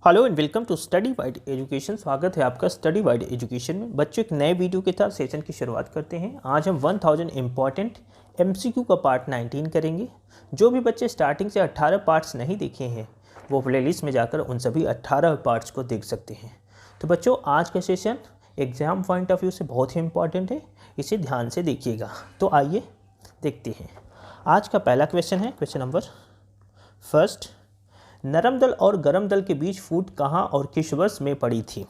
Hello and welcome to study wide education. स्वागत है आपका स्टडी वाइड एजुकेशन में। बच्चों, एक नए वीडियो के साथ सेशन की शुरुआत करते हैं। आज हम 1000 इम्पॉर्टेंट एमसीक्यू का पार्ट 19 करेंगे। जो भी बच्चे स्टार्टिंग से 18 पार्ट्स नहीं देखे हैं वो प्लेलिस्ट में जाकर उन सभी 18 पार्ट्स को देख सकते हैं। तो बच्चों, आज का session exam point of view से बहुत ही इंपॉर्टेंट है, इसे ध्यान से देखिएगा। तो आइए देखते हैं। आज का पहला क्वेश्चन है क्वेश्चन नंबर फर्स्ट। नरम दल और गरम दल के बीच फूट कहाँ और किस वर्ष में पड़ी थी?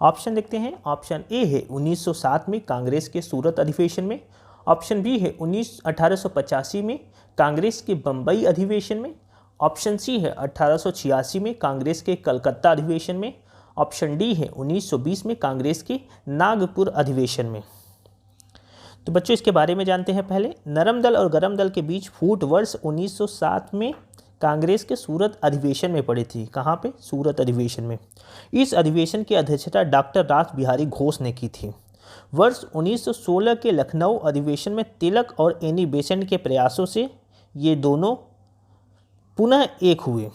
ऑप्शन देखते हैं। ऑप्शन ए है 1907 में कांग्रेस के सूरत अधिवेशन में। ऑप्शन बी है 1885 में कांग्रेस के बम्बई अधिवेशन में। ऑप्शन सी है 1886 में कांग्रेस के कलकत्ता अधिवेशन में। ऑप्शन डी है 1920 में कांग्रेस के नागपुर अधिवेशन में। तो बच्चों, इसके बारे में जानते हैं। पहले, नरम दल और गरम दल के बीच फूट वर्ष 1907 में कांग्रेस के सूरत अधिवेशन में पड़ी थी। कहाँ पे? सूरत अधिवेशन में। इस अधिवेशन की अध्यक्षता डॉक्टर रास बिहारी घोष ने की थी। वर्ष 1916 के लखनऊ अधिवेशन में तिलक और एनी बेसेंट के प्रयासों से ये दोनों पुनः एक हुए।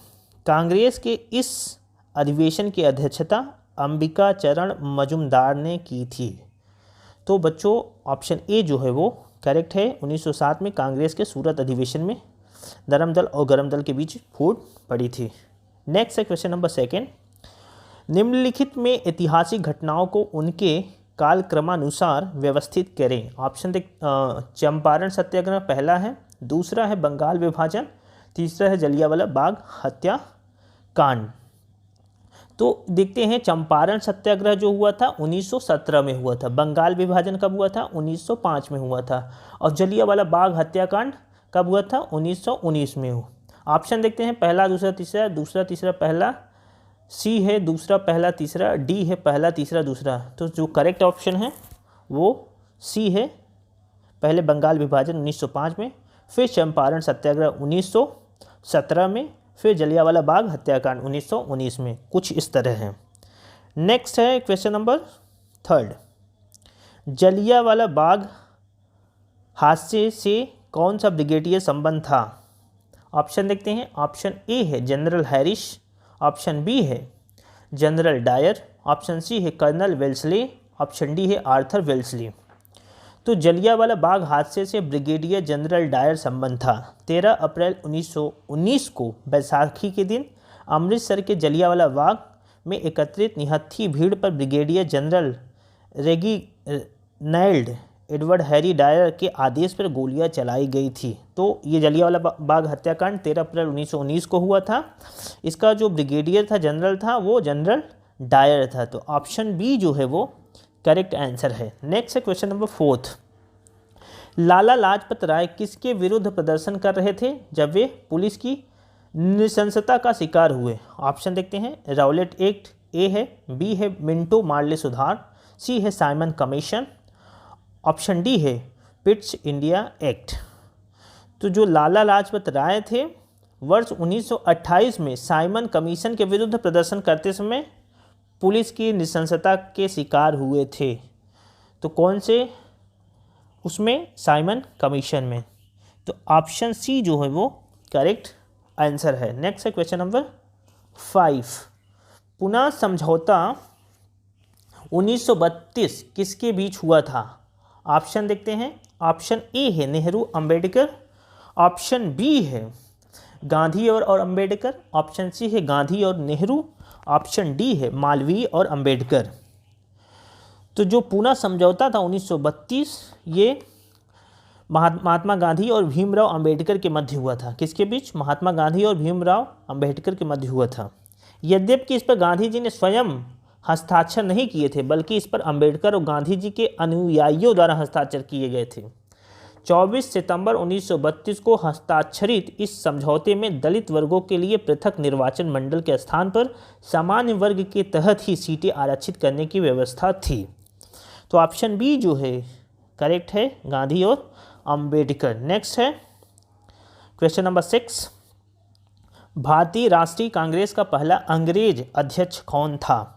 कांग्रेस के इस अधिवेशन की अध्यक्षता अंबिका चरण मजुमदार ने की थी। तो बच्चों, ऑप्शन ए जो है वो करेक्ट है। 1907 में कांग्रेस के सूरत अधिवेशन में नरम दल और गरम दल के बीच फूट पड़ी थी। नेक्स्ट है क्वेश्चन नंबर सेकेंड। निम्नलिखित में ऐतिहासिक घटनाओं को उनके कालक्रमानुसार व्यवस्थित करें। ऑप्शन देख, चंपारण सत्याग्रह पहला है, दूसरा है बंगाल विभाजन, तीसरा है जलियांवाला बाग हत्याकांड। तो देखते हैं, चंपारण सत्याग्रह जो हुआ था 1917 में हुआ था। बंगाल विभाजन कब हुआ था? 1905 में हुआ था। और जलियांवाला बाग हत्याकांड कब हुआ था? 1919 में हो। ऑप्शन देखते हैं। पहला दूसरा तीसरा, दूसरा तीसरा पहला, सी है दूसरा पहला तीसरा, डी है पहला तीसरा दूसरा। तो जो करेक्ट ऑप्शन है वो सी है। पहले बंगाल विभाजन 1905 में, फिर चंपारण सत्याग्रह 1917 में, फिर जलियांवाला बाग हत्याकांड 1919 में। कुछ इस तरह है। नेक्स्ट है question number third. Jallianwala Bagh हादसे से कौन सा ब्रिगेडियर संबंध था? ऑप्शन देखते हैं। ऑप्शन ए है जनरल हैरिस, ऑप्शन बी है जनरल डायर, ऑप्शन सी है कर्नल वेल्सली, ऑप्शन डी है आर्थर वेल्सली। तो जलियांवाला बाग हादसे से ब्रिगेडियर जनरल डायर संबंध था। 13 अप्रैल 1919 को बैसाखी के दिन अमृतसर के जलियांवाला बाग में एकत्रित निहत्थी भीड़ पर brigadier general Reginald Edward Harry Dyer के आदेश पर गोलियां चलाई गई थी। तो ये जलियांवाला बाग हत्याकांड 13 अप्रैल 1919 को हुआ था। इसका जो ब्रिगेडियर था, जनरल था, वो जनरल डायर था। तो ऑप्शन बी जो है वो करेक्ट आंसर है। नेक्स्ट है question number fourth. Lala Lajpat Rai किसके विरुद्ध प्रदर्शन कर रहे थे जब वे पुलिस की नृशंसता का शिकार हुए? ऑप्शन देखते हैं। राउलेट एक्ट ए है, बी है मिंटो मार्ले सुधार, सी है साइमन कमीशन, ऑप्शन डी है पिट्स इंडिया एक्ट। तो जो लाला लाजपत राय थे वर्ष 1928 में साइमन कमीशन के विरुद्ध प्रदर्शन करते समय पुलिस की नृशंसता के शिकार हुए थे। तो कौन से उसमें? साइमन कमीशन में। तो ऑप्शन सी जो है वो करेक्ट आंसर है। नेक्स्ट है क्वेश्चन नंबर 5। पुनः समझौता 1932 किसके बीच हुआ था? ऑप्शन देखते हैं। ऑप्शन ए है नेहरू अंबेडकर, ऑप्शन बी है गांधी और अंबेडकर, ऑप्शन सी है गांधी और नेहरू, ऑप्शन डी है मालवीय और अंबेडकर। तो जो पूना समझौता था 1932, ये महात्मा गांधी और भीमराव अंबेडकर के मध्य हुआ था। किसके बीच? महात्मा गांधी और भीमराव अंबेडकर के मध्य हुआ था। यद्यपि इस पर गांधी जी ने स्वयं हस्ताक्षर नहीं किए थे, बल्कि इस पर अंबेडकर और गांधी जी के अनुयायियों द्वारा हस्ताक्षर किए गए थे। 24 सितंबर 1932 को हस्ताक्षरित इस समझौते में दलित वर्गों के लिए पृथक निर्वाचन मंडल के स्थान पर सामान्य वर्ग के तहत ही सीटें आरक्षित करने की व्यवस्था थी। तो ऑप्शन बी जो है करेक्ट है, गांधी और अंबेडकर। नेक्स्ट है क्वेश्चन नंबर 6। भारतीय राष्ट्रीय कांग्रेस का पहला अंग्रेज अध्यक्ष कौन था?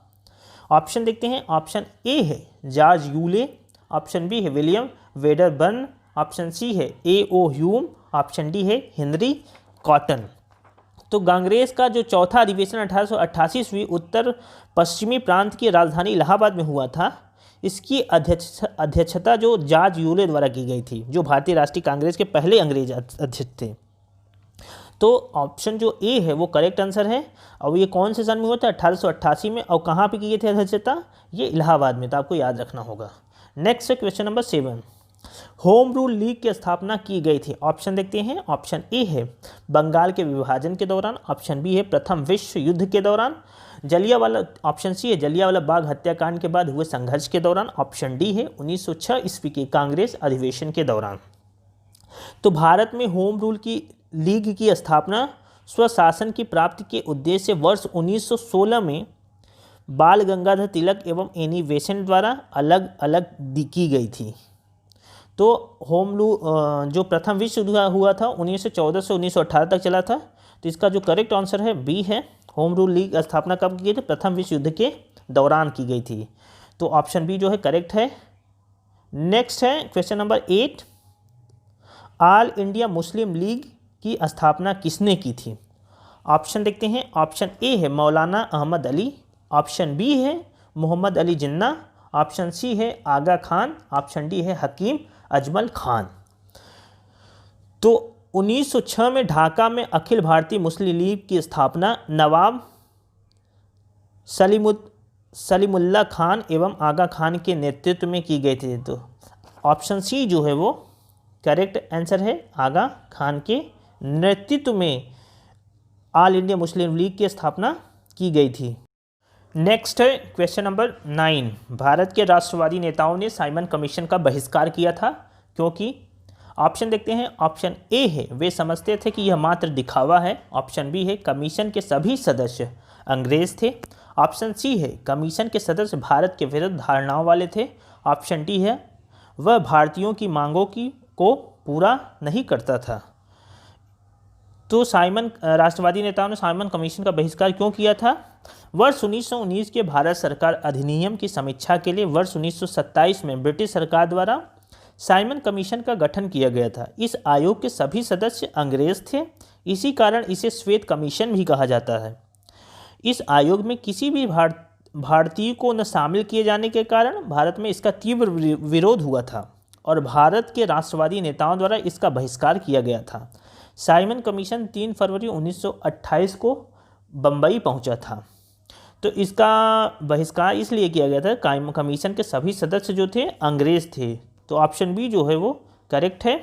ऑप्शन देखते हैं। ऑप्शन ए है जॉर्ज यूले, ऑप्शन बी है विलियम वेडरबर्न, ऑप्शन सी है ए ओ ह्यूम, ऑप्शन डी है हेनरी कॉटन। तो कांग्रेस का जो चौथा अधिवेशन 1888 ईस्वी उत्तर पश्चिमी प्रांत की राजधानी इलाहाबाद में हुआ था, इसकी अध्यक्षता जो जॉर्ज यूले द्वारा की गई थी, जो भारतीय राष्ट्रीय कांग्रेस के पहले अंग्रेज अध्यक्ष थे। तो ऑप्शन जो ए है वो करेक्ट आंसर है। और ये कौन से सन में हुआ था? 1888 में। और कहाँ पे किए थे अध्यक्षता? ये इलाहाबाद में। तो आपको याद रखना होगा। नेक्स्ट है question number 7। Home rule league की स्थापना की गई थी। ऑप्शन देखते हैं। ऑप्शन ए है बंगाल के विभाजन के दौरान। ऑप्शन बी है प्रथम विश्व युद्ध के दौरान। ऑप्शन सी है जलियांवाला बाग हत्याकांड के बाद हुए संघर्ष के दौरान। ऑप्शन डी है 1906 ईस्वी के कांग्रेस अधिवेशन के दौरान। तो भारत में होम रूल की लीग की स्थापना स्वशासन की प्राप्ति के उद्देश्य से वर्ष 1916 में बाल गंगाधर तिलक एवं एनी बेसेंट द्वारा अलग अलग की गई थी। तो होम रूल जो प्रथम विश्व युद्ध हुआ था 1914 से 1918 तक चला था। तो इसका जो करेक्ट आंसर है बी है। होम रूल लीग स्थापना कब की गई थी? प्रथम विश्व युद्ध के दौरान की गई थी। तो ऑप्शन बी जो है करेक्ट है। नेक्स्ट है question number 8। All India Muslim league की स्थापना किसने की थी? ऑप्शन देखते हैं। ऑप्शन ए है मौलाना अहमद अली। ऑप्शन बी है मोहम्मद अली जिन्ना। ऑप्शन सी है आगा खान। ऑप्शन डी है हकीम अजमल खान। तो 1906 में ढाका में अखिल भारतीय मुस्लिम लीग की स्थापना नवाब सलीमुल्लाह खान एवं आगा खान के नेतृत्व में की गई थी। तो ऑप्शन सी जो है वो करेक्ट आंसर है। आगा खान के नेतृत्व में ऑल इंडिया मुस्लिम लीग की स्थापना की गई थी। नेक्स्ट है क्वेश्चन नंबर 9। भारत के राष्ट्रवादी नेताओं ने साइमन कमीशन का बहिष्कार किया था क्योंकि ऑप्शन देखते हैं। ऑप्शन ए है वे समझते थे कि यह मात्र दिखावा है। ऑप्शन बी है कमीशन के सभी सदस्य अंग्रेज थे। ऑप्शन सी है कमीशन के सदस्य भारत के विरुद्ध धारणाओं वाले थे। ऑप्शन डी है वह भारतीयों की मांगों को पूरा नहीं करता था। तो राष्ट्रवादी नेताओं ने साइमन कमीशन का बहिष्कार क्यों किया था? वर्ष 1919 के भारत सरकार अधिनियम की समीक्षा के लिए वर्ष 1927 में ब्रिटिश सरकार द्वारा साइमन कमीशन का गठन किया गया था। इस आयोग के सभी सदस्य अंग्रेज थे। इसी कारण इसे श्वेत कमीशन भी कहा जाता है। इस आयोग में किसी भी भारतीय को न शामिल किए जाने के कारण भारत में इसका तीव्र विरोध हुआ था और भारत के राष्ट्रवादी नेताओं द्वारा इसका बहिष्कार किया गया था। साइमन कमीशन 3 फरवरी 1928 को बम्बई पहुंचा था। तो इसका बहिष्कार इसलिए किया गया था कमीशन के सभी सदस्य जो थे अंग्रेज थे। तो ऑप्शन बी जो है वो करेक्ट है।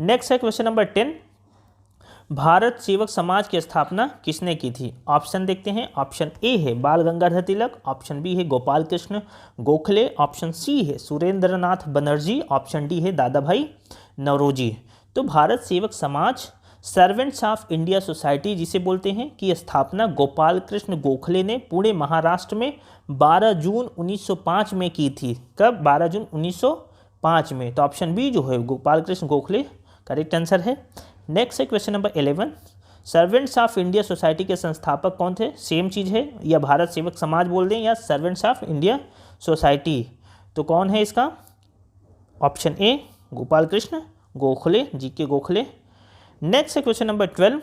नेक्स्ट है क्वेश्चन नंबर 10। भारत सेवक समाज की स्थापना किसने की थी? ऑप्शन देखते हैं। ऑप्शन ए है बाल गंगाधर तिलक। ऑप्शन बी है गोपाल कृष्ण गोखले। ऑप्शन सी है सुरेंद्रनाथ बनर्जी। ऑप्शन डी है दादा भाई नौरोजी। तो भारत सेवक समाज सर्वेंट्स ऑफ इंडिया सोसाइटी जिसे बोलते हैं की स्थापना गोपाल कृष्ण गोखले ने पुणे महाराष्ट्र में 12 जून 1905 में की थी। कब? 12 जून 1905 में। तो ऑप्शन बी जो है गोपाल कृष्ण गोखले करेक्ट आंसर है। नेक्स्ट है question number 11। Servants of India society के संस्थापक कौन थे? सेम चीज़ है, या भारत सेवक समाज बोल दें या सर्वेंट्स ऑफ इंडिया सोसाइटी। तो कौन है इसका? Option A Gopal Krishna Gokhale, GK Gokhale. Next है क्वेश्चन नंबर 12।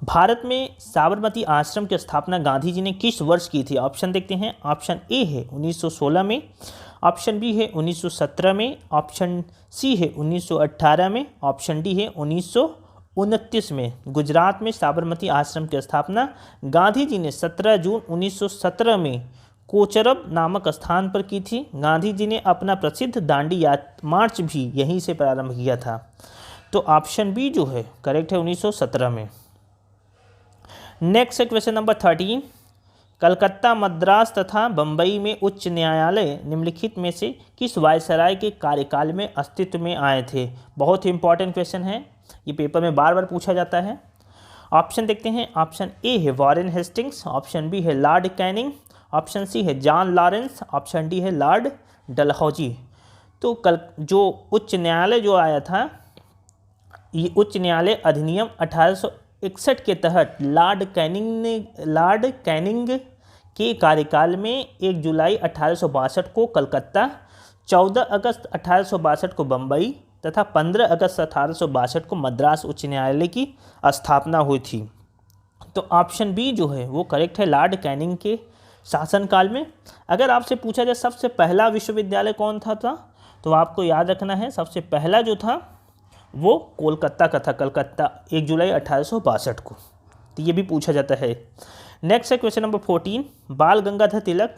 भारत में साबरमती आश्रम की स्थापना गांधी जी ने किस वर्ष की थी? ऑप्शन देखते हैं। ऑप्शन ए है 1916 में। ऑप्शन बी है 1917 में। ऑप्शन सी है 1918 में। ऑप्शन डी है 1929 में। गुजरात में साबरमती आश्रम की स्थापना गांधी जी ने 17 जून 1917 में कोचरब नामक स्थान पर की थी। गांधी जी ने अपना प्रसिद्ध दांडी मार्च भी यहीं से प्रारंभ किया था। तो ऑप्शन बी जो है करेक्ट है 1917 में। नेक्स्ट है क्वेश्चन नंबर 13। कलकत्ता, मद्रास तथा बम्बई में उच्च न्यायालय निम्नलिखित में से किस वायसराय के कार्यकाल में अस्तित्व में आए थे? बहुत ही इंपॉर्टेंट क्वेश्चन है, ये पेपर में बार बार पूछा जाता है। ऑप्शन देखते हैं। ऑप्शन ए है वॉरेन हेस्टिंग्स। ऑप्शन बी है लॉर्ड कैनिंग। ऑप्शन सी है जॉन लॉरेंस। ऑप्शन डी है लॉर्ड डलहौजी। तो जो उच्च न्यायालय जो आया था, ये उच्च न्यायालय अधिनियम 1861 के तहत लॉर्ड कैनिंग के कार्यकाल में 1 जुलाई 1862 को कलकत्ता, 14 अगस्त 1862 को बम्बई, तथा 15 अगस्त 1862 को मद्रास उच्च न्यायालय की स्थापना हुई थी। तो ऑप्शन बी जो है वो करेक्ट है, लॉर्ड कैनिंग के शासनकाल में। अगर आपसे पूछा जाए सबसे पहला विश्वविद्यालय कौन था तो आपको याद रखना है सबसे पहला जो था वो कोलकाता का था, कलकत्ता, 1 जुलाई 1862 को। तो ये भी पूछा जाता है। नेक्स्ट है क्वेश्चन नंबर 14, बाल गंगाधर तिलक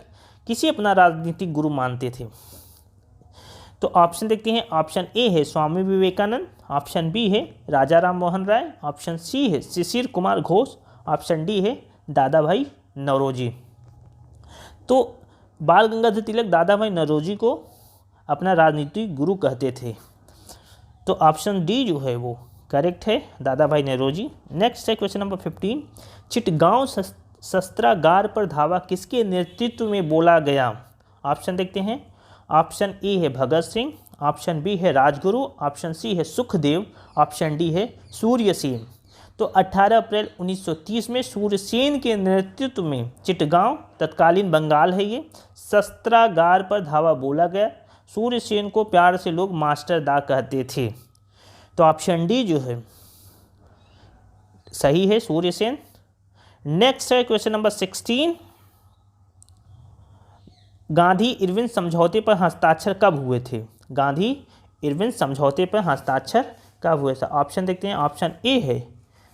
किसे अपना राजनीतिक गुरु मानते थे? तो ऑप्शन देखते हैं। ऑप्शन ए है स्वामी विवेकानंद, ऑप्शन बी है राजा राम मोहन राय, ऑप्शन सी है शिशिर कुमार घोष, ऑप्शन डी है दादा भाई नौरोजी। तो बाल गंगाधर तिलक दादा भाई नौरोजी को अपना राजनीतिक गुरु कहते थे। तो ऑप्शन डी जो है वो करेक्ट है, दादा भाई नौरोजी। नेक्स्ट है क्वेश्चन नंबर 15, चिटगांव शस्त्रागार पर धावा किसके नेतृत्व में बोला गया? ऑप्शन देखते हैं। ऑप्शन ए है भगत सिंह, ऑप्शन बी है राजगुरु, ऑप्शन सी है सुखदेव, ऑप्शन डी है सूर्यसेन। तो 18 अप्रैल 1930 में सूर्यसेन के नेतृत्व में चिटगांव, तत्कालीन बंगाल है ये, शस्त्रागार पर धावा बोला गया। सूर्यसेन को प्यार से लोग मास्टर दा कहते थे। तो ऑप्शन डी जो है सही है, सूर्यसेन। नेक्स्ट है क्वेश्चन नंबर 16, गांधी इरविन समझौते पर हस्ताक्षर कब हुए थे? गांधी इरविन समझौते पर हस्ताक्षर कब हुए थे? ऑप्शन देखते हैं। ऑप्शन ए है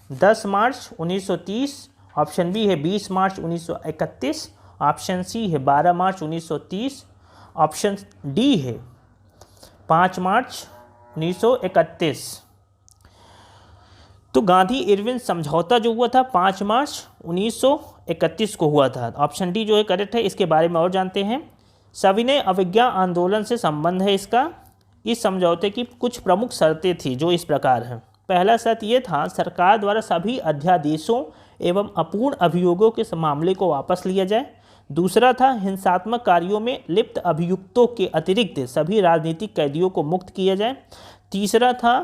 10 मार्च 1930, ऑप्शन बी है 20 मार्च 1931, ऑप्शन सी है 12 मार्च 1930, ऑप्शन डी है 5 मार्च 1931। तो गांधी इरविन समझौता जो हुआ था 5 मार्च 1931 को हुआ था। ऑप्शन डी जो है करेक्ट है। इसके बारे में और जानते हैं। सविनय अवज्ञा आंदोलन से संबंध है इसका। इस समझौते की कुछ प्रमुख शर्तें थी जो इस प्रकार हैं। पहला शर्त ये था, सरकार द्वारा सभी अध्यादेशों एवं अपूर्ण अभियोगों के मामले को वापस लिया जाए। दूसरा था, हिंसात्मक कार्यों में लिप्त अभियुक्तों के अतिरिक्त सभी राजनीतिक कैदियों को मुक्त किया जाए। तीसरा था,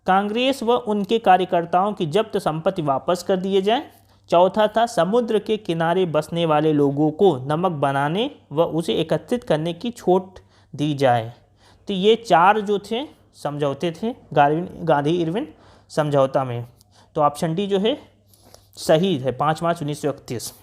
कांग्रेस व उनके कार्यकर्ताओं की जब्त संपत्ति वापस कर दिए जाए। चौथा था, समुद्र के किनारे बसने वाले लोगों को नमक बनाने व उसे एकत्रित करने की छूट दी जाए। तो ये 4 जो थे समझौते थे गांधी इरविन समझौता में। तो ऑप्शन डी जो है सही है, 5 मार्च 1931।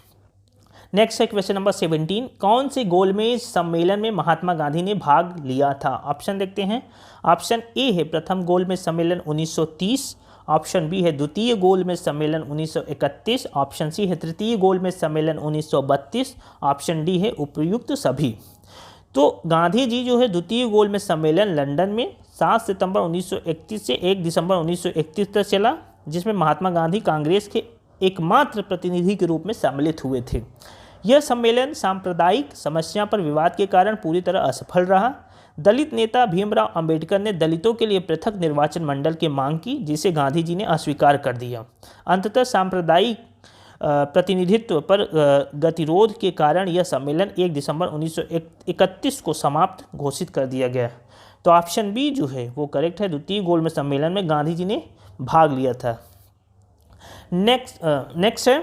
नेक्स्ट है क्वेश्चन नंबर 17, कौन से गोलमेज सम्मेलन में महात्मा गांधी ने भाग लिया था? ऑप्शन देखते हैं। ऑप्शन ए है प्रथम गोलमेज सम्मेलन 1930, ऑप्शन बी है द्वितीय गोलमेज सम्मेलन 1931, ऑप्शन सी है तृतीय गोलमेज सम्मेलन 1932, ऑप्शन डी है उपयुक्त सभी। तो गांधी जी जो है द्वितीय गोलमेज सम्मेलन लंदन में 7 सितंबर 1931 से 1 दिसंबर 1931 तक चला, जिसमें महात्मा गांधी कांग्रेस के एकमात्र प्रतिनिधि के रूप में सम्मिलित हुए थे। यह सम्मेलन सांप्रदायिक समस्या पर विवाद के कारण पूरी तरह असफल रहा। दलित नेता भीमराव अंबेडकर ने दलितों के लिए पृथक निर्वाचन मंडल की मांग की, जिसे गांधी जी ने अस्वीकार कर दिया। अंततः सांप्रदायिक प्रतिनिधित्व पर गतिरोध के कारण यह सम्मेलन 1 दिसंबर 1931 को समाप्त घोषित कर दिया गया। तो ऑप्शन बी जो है वो करेक्ट है, द्वितीय गोलमेज सम्मेलन में गांधी जी ने भाग लिया था। नेक्स्ट है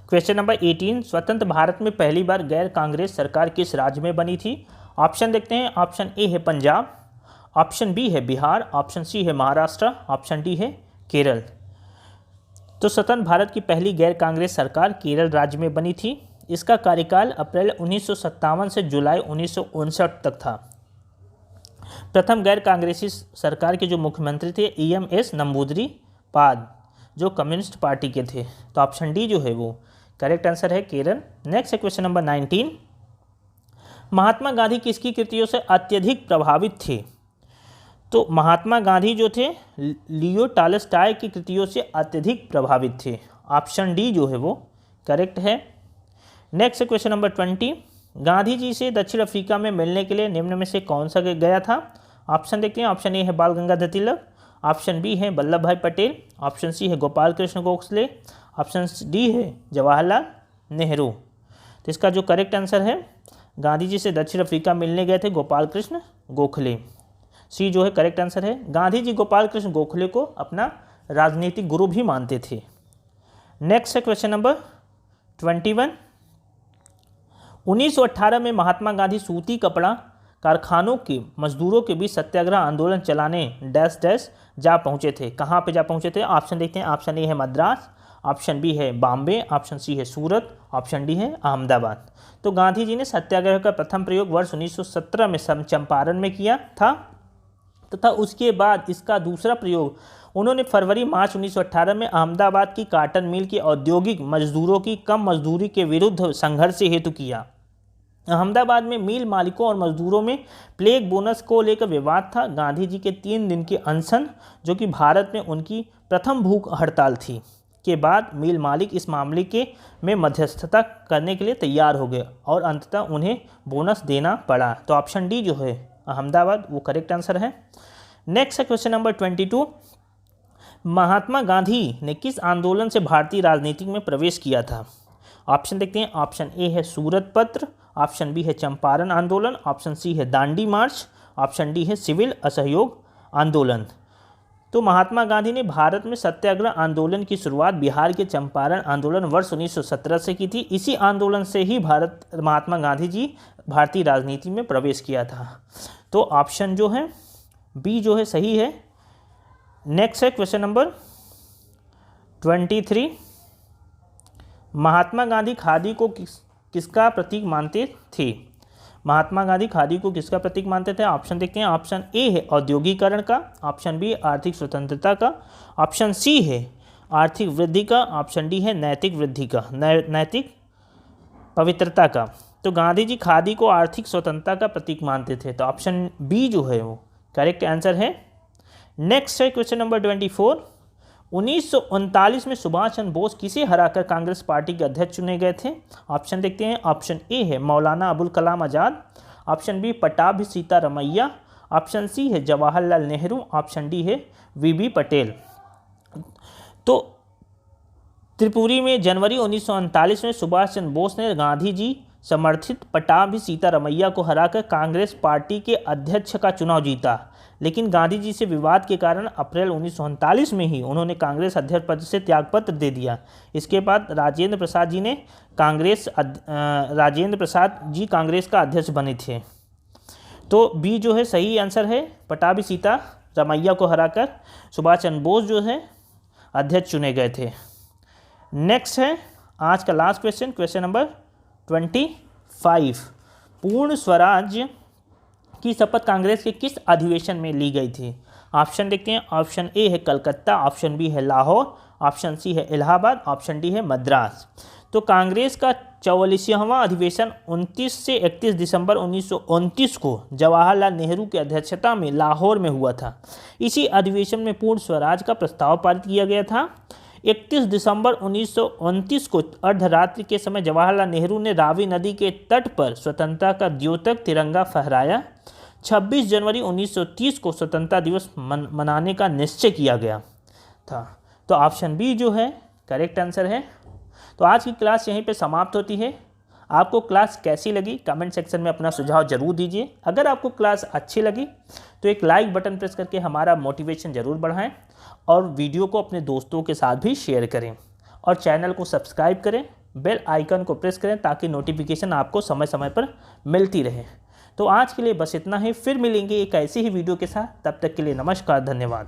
क्वेश्चन नंबर 18, स्वतंत्र भारत में पहली बार गैर कांग्रेस सरकार किस राज्य में बनी थी? ऑप्शन देखते हैं। ऑप्शन ए है पंजाब, ऑप्शन बी है बिहार, ऑप्शन सी है महाराष्ट्र, ऑप्शन डी है केरल। तो स्वतंत्र भारत की पहली गैर कांग्रेस सरकार केरल राज्य में बनी थी। इसका कार्यकाल अप्रैल 1957 से जुलाई 1959 तक था। प्रथम गैर कांग्रेसी सरकार के जो मुख्यमंत्री थे EMS नंबूदरी-पाल, जो कम्युनिस्ट पार्टी के थे। तो ऑप्शन डी जो है वो करेक्ट आंसर है, केरल। नेक्स्ट है क्वेश्चन नंबर 19, महात्मा गांधी किसकी कृतियों से अत्यधिक प्रभावित थे? तो महात्मा गांधी जो थे लियो टॉलस्टॉय की कृतियों से अत्यधिक प्रभावित थे। ऑप्शन डी जो है वो करेक्ट है। नेक्स्ट है क्वेश्चन नंबर 20, गांधी जी से दक्षिण अफ्रीका में मिलने के लिए निम्न में से कौन सा गया था? ऑप्शन देखते हैं। ऑप्शन ए है बाल गंगाधर तिलक, ऑप्शन बी है वल्लभ भाई पटेल, ऑप्शन सी है गोपाल कृष्ण गोखले, ऑप्शन डी है जवाहरलाल नेहरू। तो इसका जो करेक्ट आंसर है, गांधी जी से दक्षिण अफ्रीका मिलने गए थे गोपाल कृष्ण गोखले। सी जो है करेक्ट आंसर है। गांधी जी गोपाल कृष्ण गोखले को अपना राजनीतिक गुरु भी मानते थे। नेक्स्ट है क्वेश्चन नंबर 21, 1918 में महात्मा गांधी सूती कपड़ा कारखानों के मजदूरों के बीच सत्याग्रह आंदोलन चलाने डैश डैश जा पहुँचे थे। कहाँ पे जा पहुँचे थे? ऑप्शन देखते हैं। ऑप्शन ए है मद्रास, ऑप्शन बी है बॉम्बे, ऑप्शन सी है सूरत, ऑप्शन डी है अहमदाबाद। तो गांधी जी ने सत्याग्रह का प्रथम प्रयोग वर्ष 1917 में चंपारण में किया था तथा उसके बाद इसका दूसरा प्रयोग उन्होंने फरवरी मार्च 1918 में अहमदाबाद की काटन मिल के औद्योगिक मजदूरों की कम मजदूरी के विरुद्ध संघर्ष हेतु किया। अहमदाबाद में मिल मालिकों और मजदूरों में प्लेग बोनस को लेकर विवाद था। गांधी जी के 3 दिन के अनशन, जो कि भारत में उनकी प्रथम भूख हड़ताल थी, के बाद मिल मालिक इस मामले में मध्यस्थता करने के लिए तैयार हो गए और अंततः उन्हें बोनस देना पड़ा। तो ऑप्शन डी जो है अहमदाबाद वो करेक्ट आंसर है। नेक्स्ट है क्वेश्चन नंबर 22। महात्मा गांधी ने किस आंदोलन से भारतीय राजनीति में प्रवेश किया था? ऑप्शन देखते हैं। ऑप्शन ए है सूरत पत्र, ऑप्शन बी है चंपारण आंदोलन, ऑप्शन सी है दांडी मार्च, ऑप्शन डी है सिविल असहयोग आंदोलन। तो महात्मा गांधी ने भारत में सत्याग्रह आंदोलन की शुरुआत बिहार के चंपारण आंदोलन वर्ष 1917 से की थी। इसी आंदोलन से ही महात्मा गांधी जी भारतीय राजनीति में प्रवेश किया था। तो ऑप्शन जो है बी जो है सही है। नेक्स्ट है क्वेश्चन नंबर 23। महात्मा गांधी खादी को किसका प्रतीक मानते थे? महात्मा गांधी खादी को किसका प्रतीक मानते थे? ऑप्शन देखते हैं। ऑप्शन ए है औद्योगिकरण का, ऑप्शन बी आर्थिक स्वतंत्रता का, ऑप्शन सी है आर्थिक वृद्धि का, ऑप्शन डी है नैतिक वृद्धि का, नैतिक पवित्रता का। तो गांधी जी खादी को आर्थिक स्वतंत्रता का प्रतीक मानते थे, तो ऑप्शन बी जो है वो करेक्ट आंसर है। नेक्स्ट है क्वेश्चन नंबर 24। 1939 में सुभाष चंद्र बोस किसे हराकर कांग्रेस पार्टी के अध्यक्ष चुने गए थे? ऑप्शन देखते हैं। ऑप्शन ए है Maulana Abul Kalam Azad, option B Pattabhi Sitaramayya, option C है जवाहरलाल नेहरू, ऑप्शन डी है वीबी पटेल। तो त्रिपुरी में जनवरी 1939 में सुभाष चंद्र बोस ने गांधी जी समर्थित पट्टाभी सीतारमैया को हराकर कांग्रेस पार्टी के अध्यक्ष का चुनाव जीता, लेकिन गांधी जी से विवाद के कारण अप्रैल 1939 में ही उन्होंने कांग्रेस अध्यक्ष पद से त्यागपत्र दे दिया। इसके बाद राजेंद्र प्रसाद जी कांग्रेस का अध्यक्ष बने थे। तो बी जो है सही आंसर है। पट्टाभी सीतारमैया को हराकर सुभाष चंद्र बोस जो है अध्यक्ष चुने गए थे। नेक्स्ट है आज का लास्ट क्वेश्चन, क्वेश्चन नंबर 25। पूर्ण स्वराज्य की शपथ कांग्रेस के किस अधिवेशन में ली गई थी? ऑप्शन देखते हैं। ऑप्शन ए है कलकत्ता, ऑप्शन बी है लाहौर, ऑप्शन सी है इलाहाबाद, ऑप्शन डी है मद्रास। तो कांग्रेस का 44वां अधिवेशन 29 से 31 दिसंबर 1929 को जवाहरलाल नेहरू की अध्यक्षता में लाहौर में हुआ था। इसी अधिवेशन में पूर्ण स्वराज का प्रस्ताव पारित किया गया था। 31 दिसंबर 1929 को अर्धरात्रि के समय जवाहरलाल नेहरू ने रावी नदी के तट पर स्वतंत्रता का द्योतक तिरंगा फहराया। 26 जनवरी 1930 को स्वतंत्रता दिवस मनाने का निश्चय किया गया था। तो ऑप्शन बी जो है करेक्ट आंसर है। तो आज की क्लास यहीं पे समाप्त होती है। आपको क्लास कैसी लगी कमेंट सेक्शन में अपना सुझाव जरूर दीजिए। अगर आपको क्लास अच्छी लगी तो एक लाइक बटन प्रेस करके हमारा मोटिवेशन ज़रूर बढ़ाएं और वीडियो को अपने दोस्तों के साथ भी शेयर करें और चैनल को सब्सक्राइब करें, बेल आइकन को प्रेस करें ताकि नोटिफिकेशन आपको समय समय पर मिलती रहे। तो आज के लिए बस इतना ही, फिर मिलेंगे एक ऐसी ही वीडियो के साथ। तब तक के लिए नमस्कार, धन्यवाद।